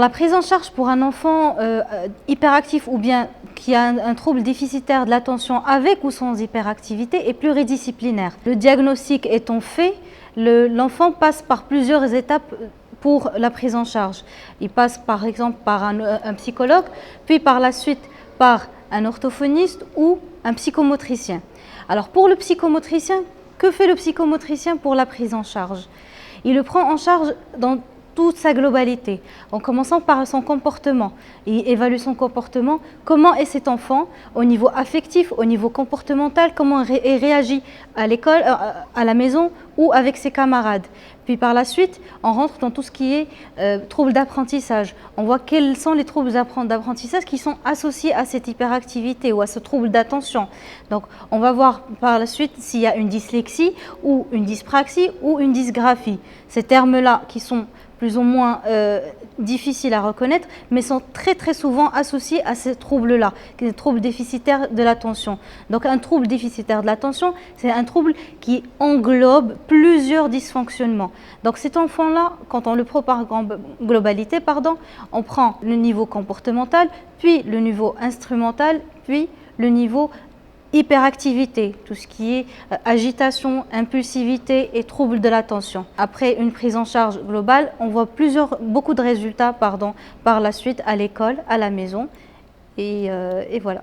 La prise en charge pour un enfant hyperactif ou bien qui a un trouble déficitaire de l'attention avec ou sans hyperactivité est pluridisciplinaire. Le diagnostic étant fait, l'enfant passe par plusieurs étapes pour la prise en charge. Il passe par exemple par un psychologue, puis par la suite par un orthophoniste ou un psychomotricien. Alors pour le psychomotricien, que fait le psychomotricien pour la prise en charge? Il le prend en charge dans toute sa globalité, en commençant par son comportement. Il évalue son comportement, comment est cet enfant au niveau affectif, au niveau comportemental, comment il réagit à l'école, à la maison ou avec ses camarades. Puis par la suite, on rentre dans tout ce qui est troubles d'apprentissage. On voit quels sont les troubles d'apprentissage qui sont associés à cette hyperactivité ou à ce trouble d'attention. Donc on va voir par la suite s'il y a une dyslexie ou une dyspraxie ou une dysgraphie. Ces termes-là qui sont plus ou moins difficiles à reconnaître, mais sont très souvent associés à ces troubles-là, les troubles déficitaires de l'attention. Donc un trouble déficitaire de l'attention, c'est un trouble qui englobe plusieurs dysfonctionnements. Donc cet enfant-là, quand on le prend par globalité, on prend le niveau comportemental, puis le niveau instrumental, puis le niveau hyperactivité, tout ce qui est agitation, impulsivité et troubles de l'attention. Après une prise en charge globale, on voit beaucoup de résultats par la suite à l'école, à la maison et voilà.